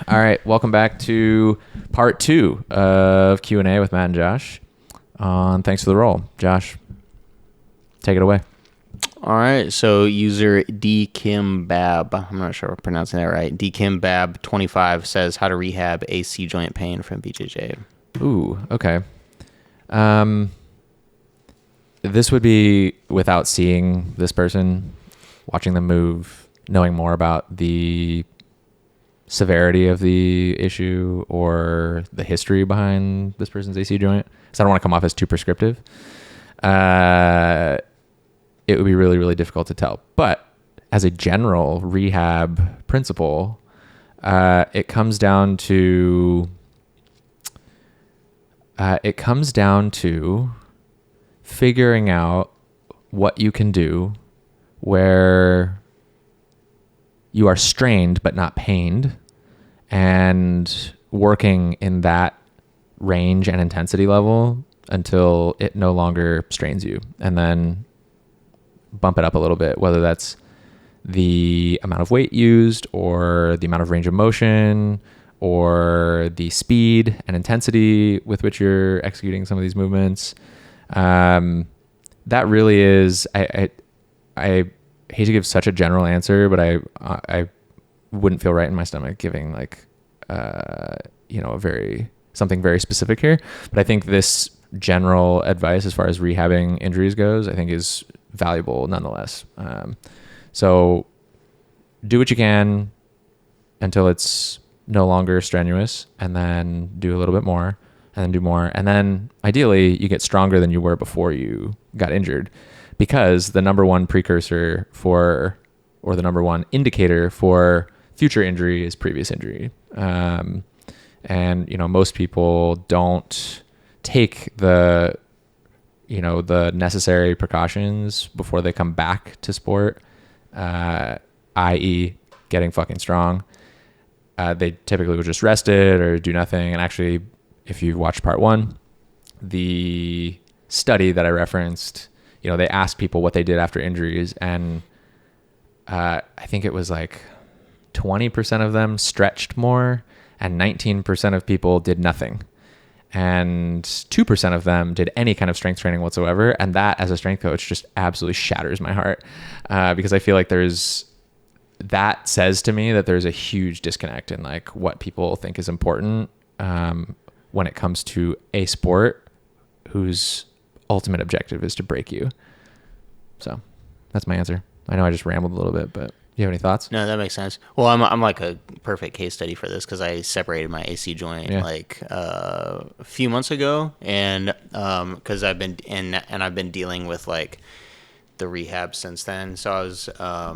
All right, welcome back to part 2 of Q&A with Matt and Josh on Thanks for the Roll. Josh, take it away. All right, so user DKimbab, I'm not sure if I'm pronouncing that right, DKimbab25 says how to rehab AC joint pain from BJJ. Ooh, okay. This would be without seeing this person, watching them move, knowing more about the severity of the issue or the history behind this person's AC joint. So I don't want to come off as too prescriptive. It would be really, really difficult to tell. But as a general rehab principle, it comes down to figuring out what you can do where you are strained but not pained, and working in that range and intensity level until it no longer strains you, and then bump it up a little bit, whether that's the amount of weight used or the amount of range of motion or the speed and intensity with which you're executing some of these movements. That really is, I hate to give such a general answer, but I wouldn't feel right in my stomach giving something very specific here. But I think this general advice as far as rehabbing injuries goes, I think is valuable nonetheless. So do what you can until it's no longer strenuous, and then do a little bit more, and then do more. And then ideally you get stronger than you were before you got injured, because the number one precursor for, or the number one indicator for future injury is previous injury. And, most people don't take the necessary precautions before they come back to sport, i.e. getting fucking strong. They typically will just rest it or do nothing. And actually, if you watched part 1, the study that I referenced, they asked people what they did after injuries, and I think it was like 20% of them stretched more, and 19% of people did nothing. And 2% of them did any kind of strength training whatsoever. And that, as a strength coach, just absolutely shatters my heart, because I feel like that says to me that there's a huge disconnect in like what people think is important when it comes to a sport whose ultimate objective is to break you. So that's my answer. I know I just rambled a little bit, but do you have any thoughts? No, that makes sense. Well, I'm like a perfect case study for this, because I separated my AC joint a few months ago, and because I've been dealing with like the rehab since then. So I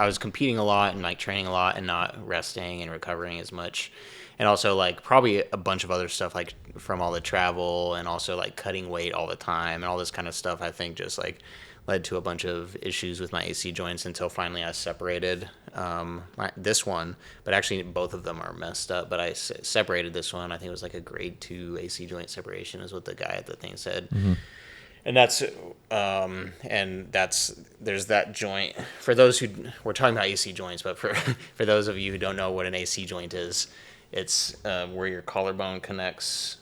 was competing a lot and like training a lot and not resting and recovering as much, and also like probably a bunch of other stuff like from all the travel, and also like cutting weight all the time and all this kind of stuff. I think just like led to a bunch of issues with my AC joints until finally I separated this one. But actually both of them are messed up, but I separated this one. I think it was like a grade 2 AC joint separation is what the guy at the thing said. Mm-hmm. And there's that joint. For those who, we're talking about AC joints, but for those of you who don't know what an AC joint is, it's where your collarbone connects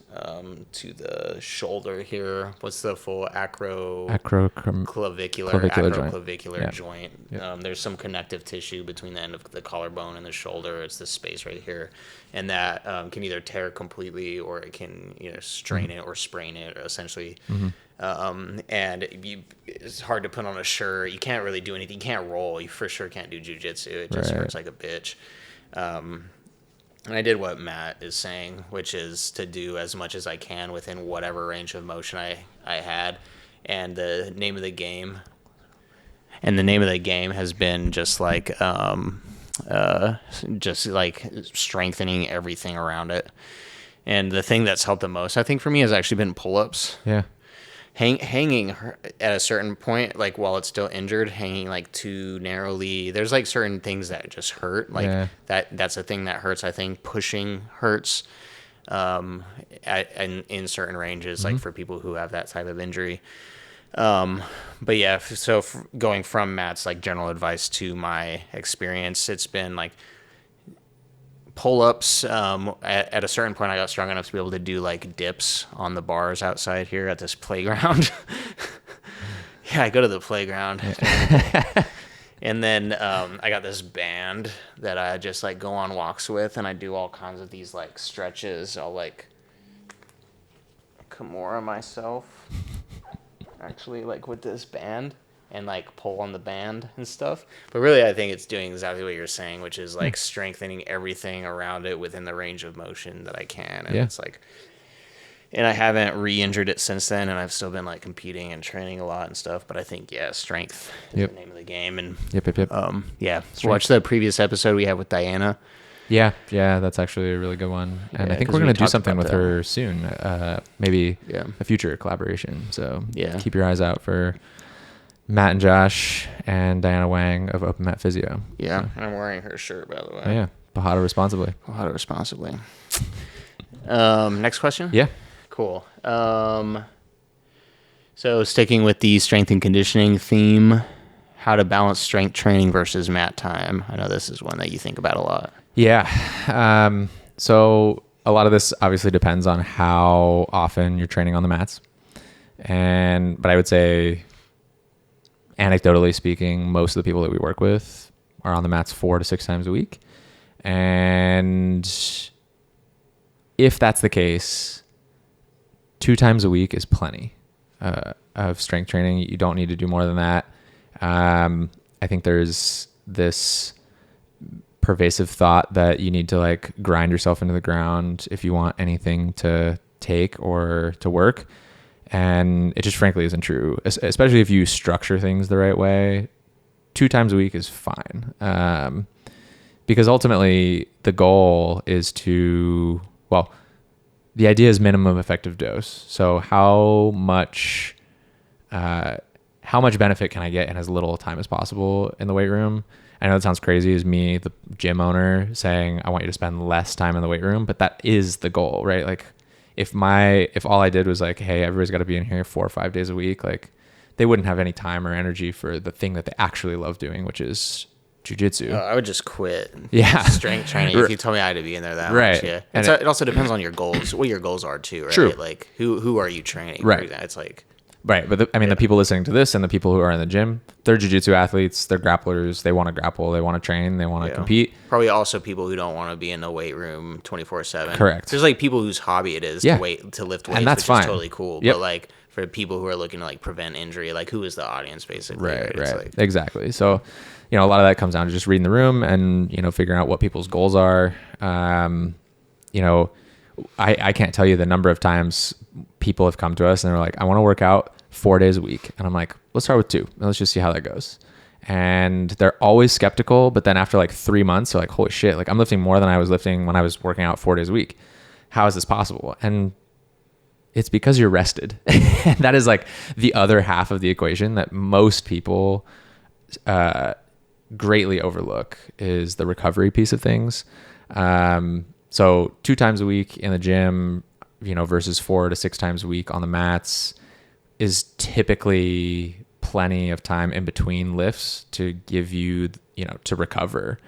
to the shoulder here. What's the full acroclavicular joint? Yep. There's some connective tissue between the end of the collarbone and the shoulder. It's the space right here, and that can either tear completely, or it can strain it or sprain it, essentially. Mm-hmm. And it's hard to put on a shirt. You can't really do anything. You can't roll. You for sure can't do jujitsu. It just hurts like a bitch. And I did what Matt is saying, which is to do as much as I can within whatever range of motion I had. And the name of the game has been just like strengthening everything around it. And the thing that's helped the most, I think, for me has actually been pull-ups. Yeah. Hanging at a certain point, like while it's still injured, hanging like too narrowly. There's like certain things that just hurt. Like that's a thing that hurts. I think pushing hurts in certain ranges, like for people who have that type of injury. But yeah, so going from Matt's like general advice to my experience, it's been like pull-ups. At a certain point, I got strong enough to be able to do like dips on the bars outside here at this playground. Yeah, I go to the playground. And then I got this band that I just like go on walks with, and I do all kinds of these like stretches. I'll like Kimura myself, actually, like with this band, and like pull on the band and stuff. But really, I think it's doing exactly what you're saying, which is like strengthening everything around it within the range of motion that I can. And it's like, and I haven't re-injured it since then, and I've still been like competing and training a lot and stuff. But I think strength is the name of the game. And watch the previous episode we had with Diana. Yeah, that's actually a really good one. And I think we're going to do something with her soon, maybe a future collaboration. So keep your eyes out for Matt and Josh and Diana Wang of Open Mat Physio. Yeah, so. And I'm wearing her shirt, by the way. Oh, yeah, Bajada responsibly. Next question? Yeah. Cool. So sticking with the strength and conditioning theme, how to balance strength training versus mat time. I know this is one that you think about a lot. Yeah. So a lot of this obviously depends on how often you're training on the mats. But I would say, anecdotally speaking, most of the people that we work with are on the mats 4 to 6 times a week. And if that's the case, 2 times a week is plenty of strength training. You don't need to do more than that. I think there's this pervasive thought that you need to like grind yourself into the ground if you want anything to take or to work. And it just frankly isn't true, especially if you structure things the right way. 2 times a week is fine. Because ultimately the goal is the idea is minimum effective dose. So how much benefit can I get in as little time as possible in the weight room? I know that sounds crazy as me, the gym owner, saying I want you to spend less time in the weight room, but that is the goal, right? Like if all I did was like, hey, everybody's got to be in here 4 or 5 days a week, like they wouldn't have any time or energy for the thing that they actually love doing, which is jiu-jitsu. I would just quit. Yeah. Strength training. If you told me I had to be in there that much. Yeah. It also depends on your goals, what your goals are too, right? True. Like who are you training? Right. It's like. Right. But the people listening to this and the people who are in the gym, they're jiu-jitsu athletes, they're grapplers, they want to grapple, they want to train, they want to compete. Probably also people who don't want to be in the weight room 24/7. Correct. There's like people whose hobby it is to lift weights, and that's which fine. Is totally cool. Yep. But like for people who are looking to like prevent injury, like who is the audience basically? Right. Like, exactly. So, a lot of that comes down to just reading the room and, figuring out what people's goals are. I can't tell you the number of times people have come to us and they're like, I want to work out 4 days a week. And I'm like, let's start with 2 and let's just see how that goes. And they're always skeptical, but then after like 3 months, they're like, holy shit, like I'm lifting more than I was lifting when I was working out 4 days a week. How is this possible? And it's because you're rested. And that is like the other half of the equation that most people greatly overlook is the recovery piece of things. So 2 times a week in the gym, versus 4 to 6 times a week on the mats is typically plenty of time in between lifts to give you, to recover.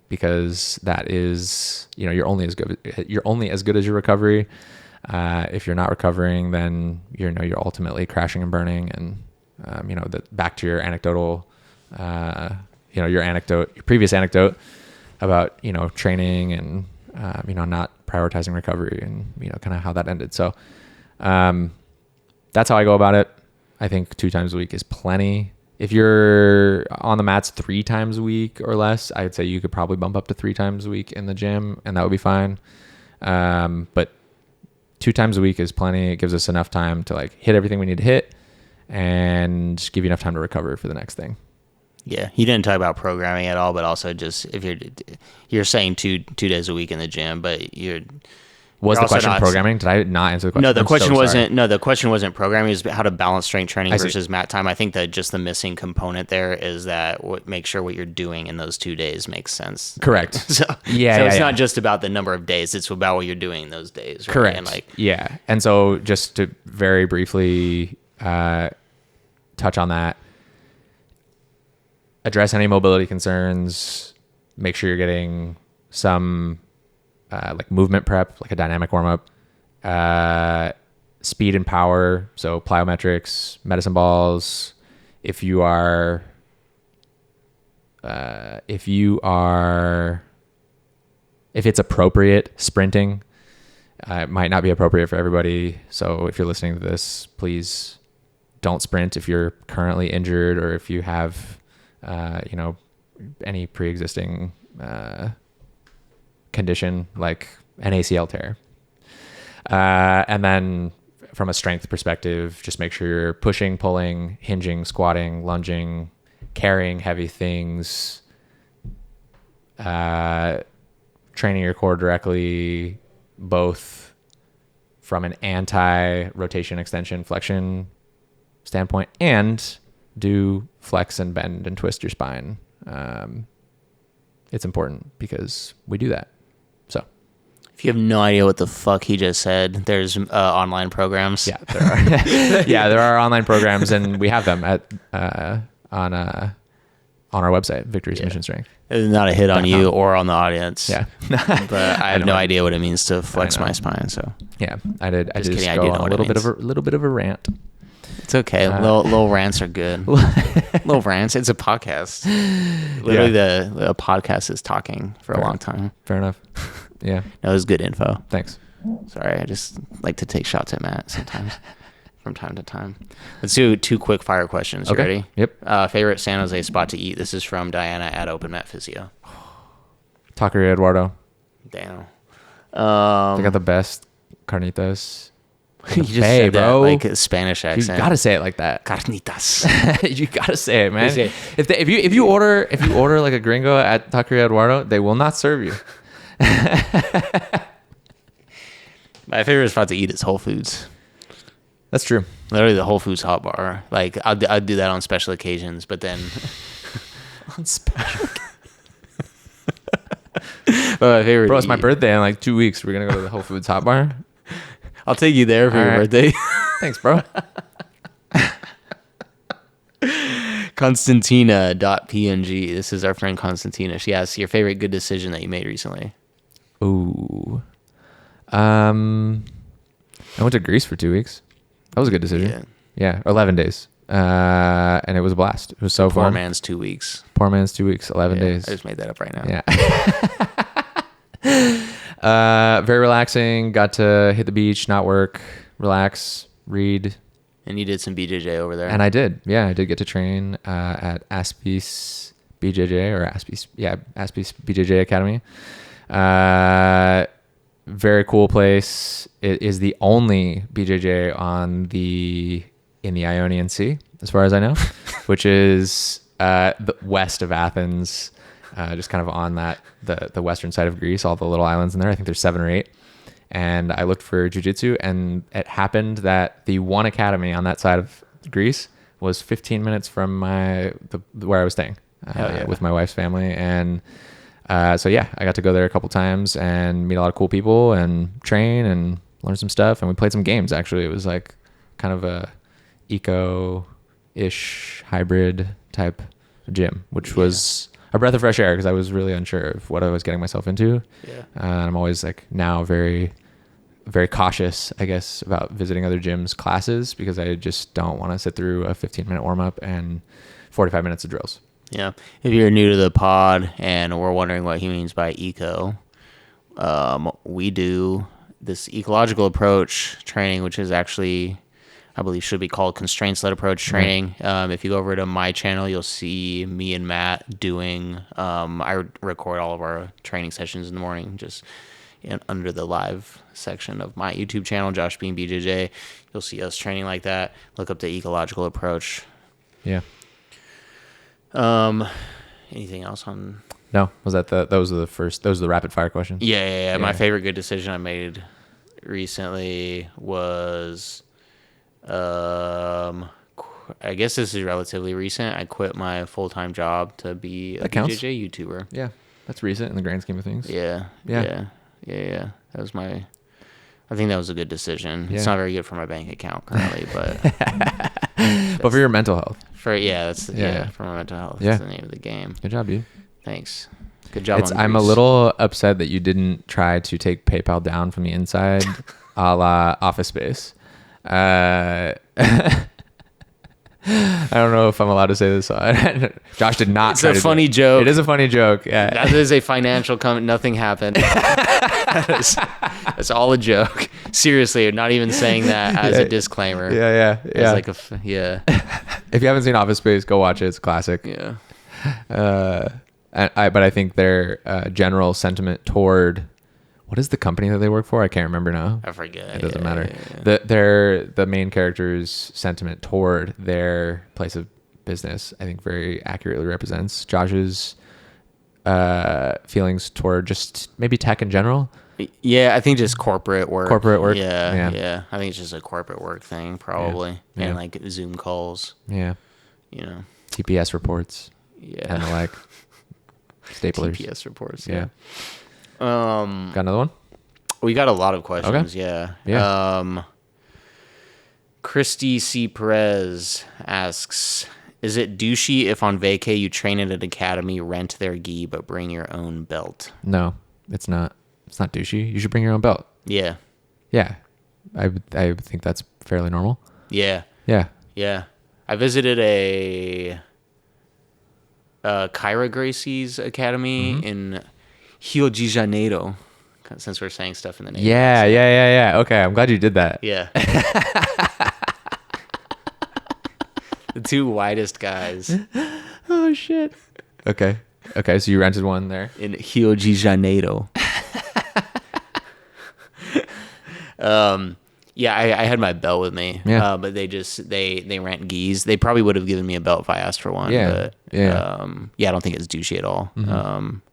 Because that is, you're only as good as your recovery. If you're not recovering, then you're ultimately crashing and burning. And, back to your anecdotal, your previous anecdote about, training and, not prioritizing recovery and, kind of how that ended. So, that's how I go about it. I think 2 times a week is plenty. If you're on the mats 3 times a week or less, I'd say you could probably bump up to 3 times a week in the gym and that would be fine. But 2 times a week is plenty. It gives us enough time to like hit everything we need to hit and give you enough time to recover for the next thing. Yeah, you didn't talk about programming at all, but also just if you're saying two days a week in the gym, but you're the question programming? Did I not answer the question? No, the question wasn't. No, the question wasn't programming. It was how to balance strength training versus mat time. I think that just the missing component there is that make sure what you're doing in those 2 days makes sense. Correct. So it's not just about the number of days; it's about what you're doing in those days. Right? Correct. And and so just to very briefly touch on that, address any mobility concerns. Make sure you're getting some like movement prep, like a dynamic warm up, speed and power, so plyometrics, medicine balls. If it's appropriate, sprinting. It might not be appropriate for everybody. So if you're listening to this, please don't sprint if you're currently injured or if you have, any pre-existing condition like an ACL tear. And then from a strength perspective, just make sure you're pushing, pulling, hinging, squatting, lunging, carrying heavy things, training your core directly, both from an anti-rotation, extension, flexion standpoint, and do flex and bend and twist your spine. It's important because we do that. So if you have no idea what the fuck he just said, there's online programs. Yeah, there are. Yeah, there are online programs, and we have them on our website, Victory Submission Strength. It's not a hit on you or on the audience. Yeah. But I have no idea what it means to flex my spine. So yeah, I did. I just kidding, go I do on know a little bit of a rant. It's okay. Little rants are good. Little rants. It's a podcast. Literally, the podcast is talking for a long time. Fair enough. Yeah. That was good info. Thanks. Sorry, I just like to take shots at Matt sometimes. From time to time. Let's do 2 quick fire questions. You ready? Yep. Favorite San Jose spot to eat? This is from Diana at Open Mat Physio. Taqueria Eduardo. Damn. They got the best carnitas. You just said bro. That like a Spanish accent. You gotta say it like that. Carnitas. You gotta say it, man. If you order like a gringo at Taqueria Eduardo, they will not serve you. My favorite spot to eat is Whole Foods. That's true. Literally the Whole Foods hot bar. Like I'd do that on special occasions, but then on special. But my favorite. Bro, it's my birthday in like 2 weeks. We're gonna go to the Whole Foods hot bar. I'll take you there for your birthday. Thanks, bro. Constantina.png. This is our friend Constantina. She asks, your favorite good decision that you made recently? Ooh. I went to Greece for 2 weeks. That was a good decision. Yeah. 11 days. And it was a blast. It was so fun. Poor man's 2 weeks. Poor man's 2 weeks, 11 days. I just made that up right now. Yeah. Very relaxing. Got to hit the beach, not work, relax, read. And you did some BJJ over there. And I did. Yeah, I did get to train at Aspis BJJ or Aspis BJJ Academy. Very cool place. It is the only BJJ in the Ionian Sea, as far as I know, which is the west of Athens, just kind of on the western side of Greece, all the little islands in there. I think there's 7 or 8. And I looked for jiu-jitsu, and it happened that the one academy on that side of Greece was 15 minutes from where I was staying with my wife's family. And so yeah, I got to go there a couple times and meet a lot of cool people and train and learn some stuff. And we played some games. Actually, it was like kind of a eco-ish hybrid type gym, which was a breath of fresh air because I was really unsure of what I was getting myself into. Yeah. I'm always like now very, very cautious, I guess, about visiting other gyms classes because I just don't want to sit through a 15-minute warm-up and 45 minutes of drills. Yeah. If you're new to the pod and we're wondering what he means by eco, we do this ecological approach training, which is actually, I believe, should be called constraints-led approach training. Right. If you go over to my channel, you'll see me and Matt doing, I record all of our training sessions in the morning, just under the live section of my YouTube channel, Josh Bean BJJ. You'll see us training like that. Look up the ecological approach. Yeah. Anything else on? No, those are the rapid fire questions? Yeah. My favorite good decision I made recently was, I guess this is relatively recent. I quit my full-time job to be a BJJ YouTuber. Yeah, that's recent in the grand scheme of things. Yeah. That was I think that was a good decision. Yeah. It's not very good for my bank account currently, but but for your mental health. For my mental health. Yeah. That's the name of the game. Good job, dude. Thanks. Good job. I'm a little upset that you didn't try to take PayPal down from the inside, a la Office Space. I don't know if I'm allowed to say this. Josh did not. It's a funny joke. It is a funny joke. Yeah. That is a financial comment. Nothing happened. That's all a joke. Seriously, not even saying that as a disclaimer. Yeah. It's like yeah. If you haven't seen Office Space, go watch it. It's a classic. Yeah. But I think their general sentiment toward, what is the company that they work for? I can't remember now. I forget. It doesn't matter. The main character's sentiment toward their place of business, I think, very accurately represents Josh's feelings toward just maybe tech in general. Yeah, I think just corporate work. Yeah. I think it's just a corporate work thing, probably. Yeah. And like Zoom calls. Yeah. TPS reports. Yeah. And the like. Staplers. TPS reports. Yeah. Got another one? We got a lot of questions. Okay. Yeah. Christy C. Perez asks, is it douchey if on vacay you train at an academy, rent their gi, but bring your own belt? No, it's not. It's not douchey. You should bring your own belt. Yeah. Yeah. I would think that's fairly normal. Yeah. Yeah. Yeah. I visited a Kyra Gracie's academy in Rio de Janeiro, since we're saying stuff in the name. Yeah. Okay, I'm glad you did that. Yeah. The two whitest guys. Oh, shit. Okay, so you rented one there? In Rio de Janeiro. Yeah, I had my belt with me. Yeah. But they rent gis. They probably would have given me a belt if I asked for one. Yeah. But, I don't think it's douchey at all.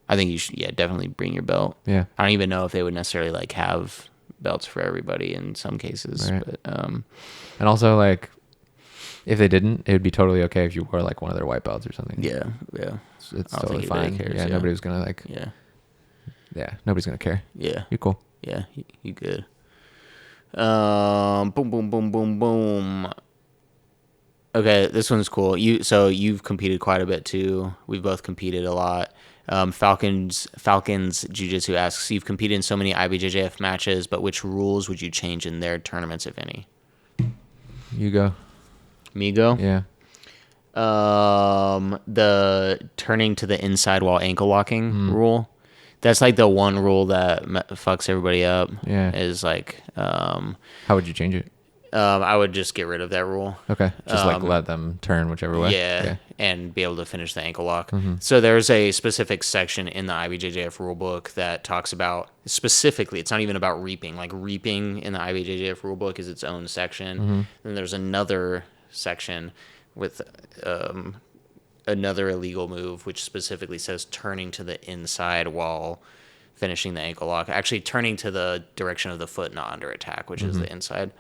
I think you should, definitely bring your belt. Yeah. I don't even know if they would necessarily like have belts for everybody in some cases. Right. But, and also, like, if they didn't, it would be totally okay if you wore like one of their white belts or something. Yeah. It's totally fine. Cares, yeah, nobody was gonna like. Yeah, nobody's gonna care. Yeah. You're cool. Yeah, you good. Boom. Okay, this one's cool. You've competed quite a bit too. We've both competed a lot. Falcons Jiu-Jitsu asks, you've competed in so many IBJJF matches, but which rules would you change in their tournaments, if any? You go. Me go? Yeah. The turning to the inside while ankle locking rule. That's like the one rule that fucks everybody up. Yeah. Is like, how would you change it? I would just get rid of that rule. Okay. Just like let them turn whichever way. Yeah. And be able to finish the ankle lock. So there's a specific section in the IBJJF rulebook that talks about specifically, it's not even about reaping. Like reaping in the IBJJF rulebook is its own section. And there's another section with another illegal move, which specifically says turning to the inside while finishing the ankle lock. Actually, turning to the direction of the foot, not under attack, which is the inside.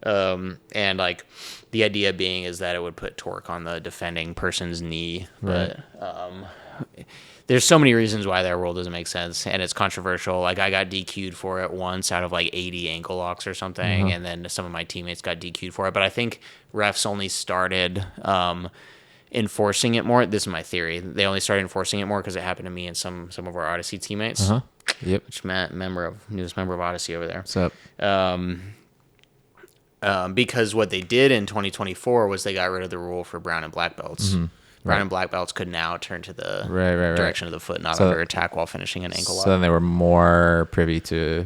And like the idea being is that it would put torque on the defending person's knee. Right. But there's so many reasons why that rule doesn't make sense, and it's controversial. Like I got DQ'd for it once out of like 80 ankle locks or something, and then some of my teammates got DQ'd for it. But I think refs only started enforcing it more. This is my theory. They only started enforcing it more because it happened to me and some of our Odyssey teammates. Yep. Which newest member of Odyssey over there. What's up? Because what they did in 2024 was they got rid of the rule for brown and black belts. Brown and black belts could now turn to the direction of the foot, not under attack while finishing an ankle lock. So then they were more privy to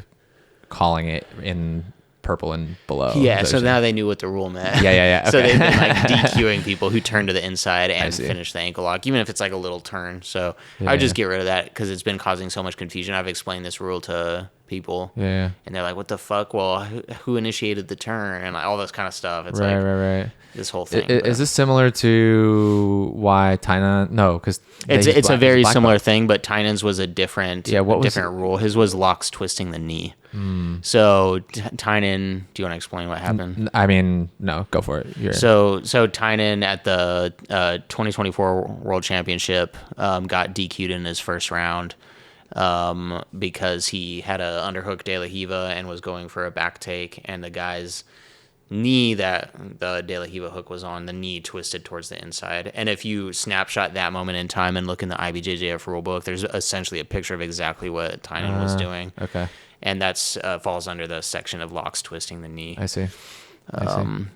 calling it in purple and below. Yeah, so now they knew what the rule meant. Yeah. Okay. So they've been like DQing people who turn to the inside and finish the ankle lock, even if it's like a little turn. So I would just get rid of that because it's been causing so much confusion. I've explained this rule to people. Yeah. And they're like, what the fuck? Well, who initiated the turn? And like, all this kind of stuff. It's right. This whole thing. Is this similar to why Tainan? No, because it's a very similar thing, but Tainan's was a different rule. His was locks twisting the knee. So Tainan, do you want to explain what happened? I mean, no, go for it. So Tainan at the 2024 World Championship got DQ'd in his first round because he had a underhook de la Hiva and was going for a back take, and the guys knee that the De La Riva hook was on, the knee twisted towards the inside. And if you snapshot that moment in time and look in the IBJJF rulebook, there's essentially a picture of exactly what Tynan was doing. Okay. And that's falls under the section of locks twisting the knee. I see.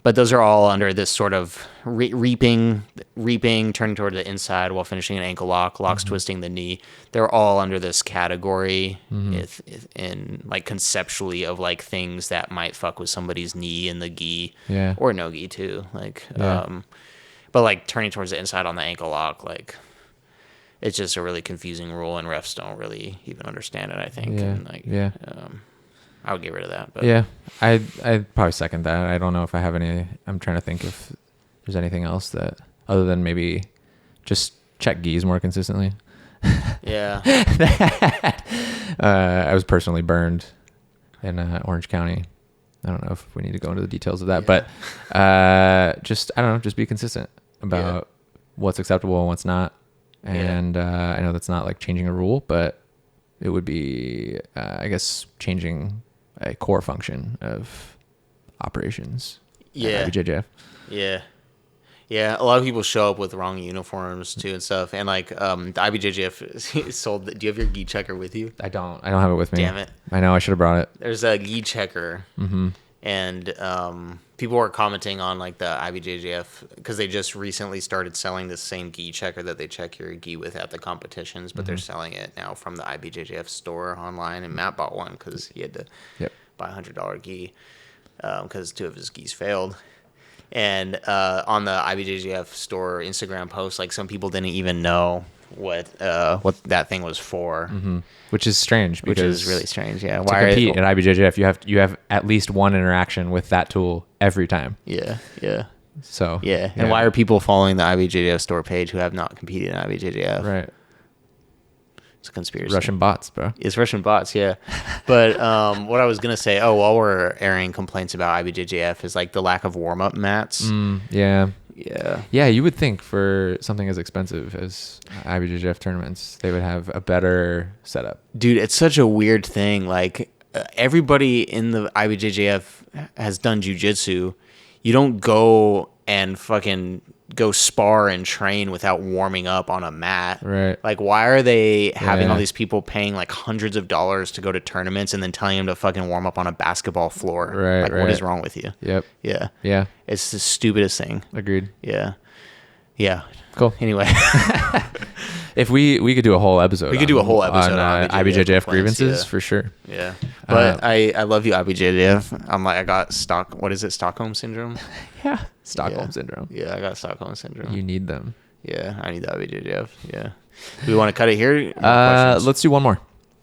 But those are all under this sort of reaping, turning toward the inside while finishing an ankle lock, locks twisting the knee. They're all under this category, in like conceptually of like things that might fuck with somebody's knee in the gi, or no gi too. Like, but like turning towards the inside on the ankle lock, like it's just a really confusing rule, and refs don't really even understand it, I think. And like, I would get rid of that. But yeah, I'd probably second that. I don't know if I have any. I'm trying to think if there's anything else that, other than maybe just check gis more consistently. Yeah. I was personally burned in Orange County. I don't know if we need to go into the details of that, but just, I don't know, just be consistent about what's acceptable and what's not. And I know that's not like changing a rule, but it would be, I guess, changing a core function of operations. Yeah. BJJ. Yeah. Yeah, a lot of people show up with wrong uniforms too and stuff. And like the IBJJF sold. Do you have your gi checker with you? I don't have it with me. Damn it! I know I should have brought it. There's a gi checker, and people were commenting on like the IBJJF because they just recently started selling the same gi checker that they check your gi with at the competitions, but they're selling it now from the IBJJF store online. And Matt bought one because he had to buy $100 gi because 2 of his gis failed. And on the IBJJF store Instagram post, like some people didn't even know what that thing was for, which is strange. Because which is really strange. Yeah, to compete at IBJJF, you have at least one interaction with that tool every time. Yeah. So and why are people following the IBJJF store page who have not competed in IBJJF? Right. It's a conspiracy. Russian bots, bro. It's Russian bots, yeah. But what I was gonna say, while we're airing complaints about IBJJF, is like the lack of warm up mats. Yeah. Yeah. You would think for something as expensive as IBJJF tournaments, they would have a better setup. Dude, it's such a weird thing. Like everybody in the IBJJF has done jujitsu. You don't go and fucking go spar and train without warming up on a mat. Right. Like, why are they having all these people paying like hundreds of dollars to go to tournaments and then telling them to fucking warm up on a basketball floor? Right. Like, what is wrong with you? Yep. Yeah. It's the stupidest thing. Agreed. Yeah. Cool. Anyway. If we could do a whole episode. We could do a whole episode on IBJJF grievances for sure. Yeah. But I love you, IBJJF. I'm like, I got Stockholm syndrome? Yeah. Stockholm syndrome. Yeah, I got Stockholm syndrome. You need them. Yeah, I need the IBJJF. Yeah. Do we want to cut it here? Let's do one more.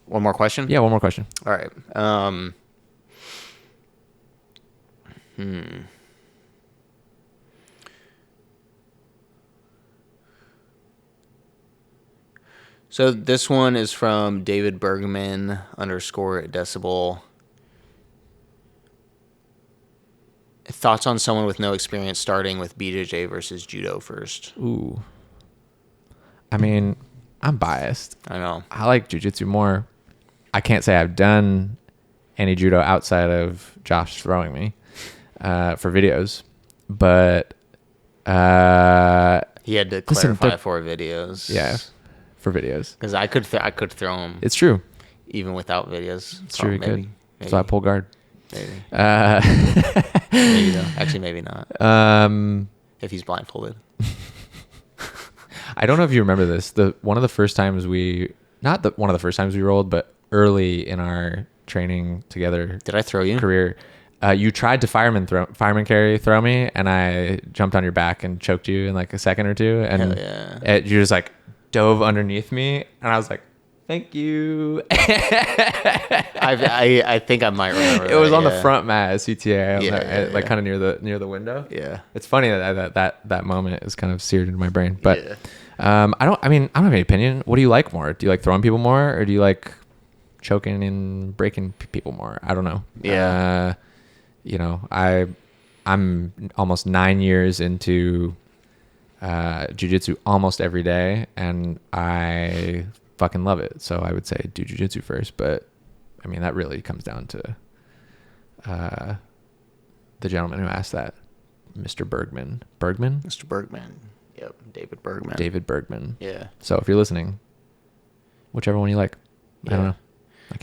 One more question? Yeah, one more question. All right. So this one is from David Bergman _decibel. Thoughts on someone with no experience starting with BJJ versus judo first? Ooh. I mean, I'm biased. I know. I like jiu-jitsu more. I can't say I've done any judo outside of Josh throwing me for videos, but he had to clarify for videos. Yeah, for videos. Because I could throw him. It's true. Even without videos. It's true. You could. So I pull guard. Maybe. Maybe though. Actually, maybe not. If he's blindfolded. I don't know if you remember this. One of the first times we rolled, but early in our training together. Did I throw you? Career. You tried to fireman carry throw me, and I jumped on your back and choked you in like a second or two, and you just like dove underneath me, and I was like, "Thank you." I think I might remember. It was on the front mat at CTA, like kind of near the window. Yeah, it's funny that moment is kind of seared into my brain. But I don't have any opinion. What do you like more? Do you like throwing people more, or do you like choking and breaking people more? I don't know. Yeah. I'm almost 9 years into jiu-jitsu almost every day, and I fucking love it. So I would say do jiu-jitsu first, but I mean that really comes down to the gentleman who asked that, Mr. Bergman. Bergman? Mr. Bergman. Yep, David Bergman. David Bergman. Yeah. So if you're listening, whichever one you like. Yeah. I don't know.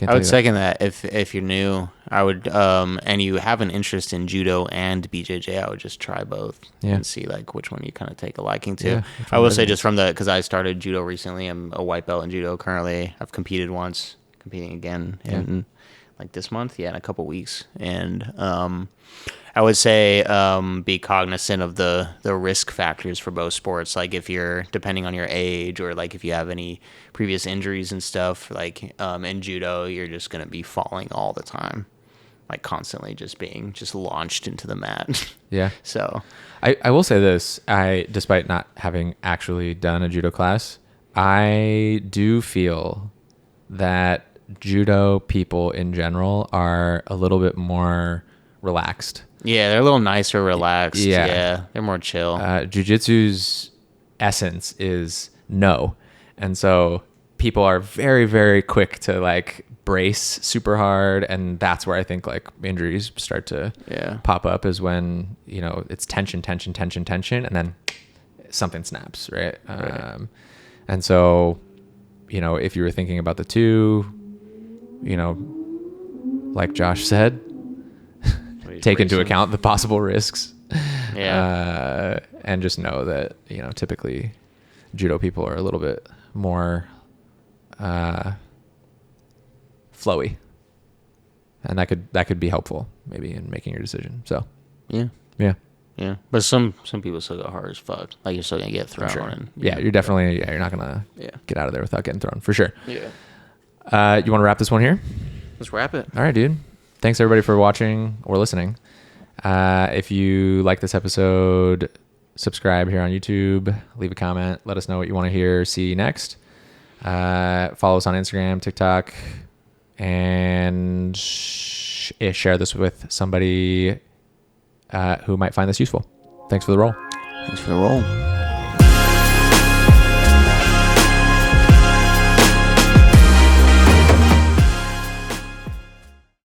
I would second that. If you're new, I would, and you have an interest in judo and BJJ, I would just try both and see like which one you kind of take a liking to. Yeah, I will say just from because I started judo recently. I'm a white belt in judo currently. I've competed once, competing again in like this month, in a couple weeks, and I would say be cognizant of the risk factors for both sports. Like if you're depending on your age or like if you have any previous injuries and stuff, like in judo, you're just going to be falling all the time, like constantly just being launched into the mat. Yeah. So I will say this, despite not having actually done a judo class, I do feel that judo people in general are a little bit more relaxed. Yeah, they're a little nicer, relaxed. Yeah, they're more chill. Jiu-jitsu's essence is no. And so people are very, very quick to like brace super hard. And that's where I think like injuries start to pop up, is when, you know, it's tension, and then something snaps, right? And so, you know, if you were thinking about the two, you know, like Josh said, take into account the possible risks. And just know that, you know, typically judo people are a little bit more flowy, and that could be helpful maybe in making your decision. So yeah, but some people still go hard as fuck. Like you're still gonna get thrown. Sure. And, you're definitely you're not gonna get out of there without getting thrown, for sure. You want to wrap this one here? Let's wrap it. All right, dude. Thanks everybody for watching or listening. If you like this episode, subscribe here on YouTube, leave a comment, let us know what you want to hear, see next. Follow us on Instagram, TikTok, and share this with somebody who might find this useful. Thanks for the roll. Thanks for the roll.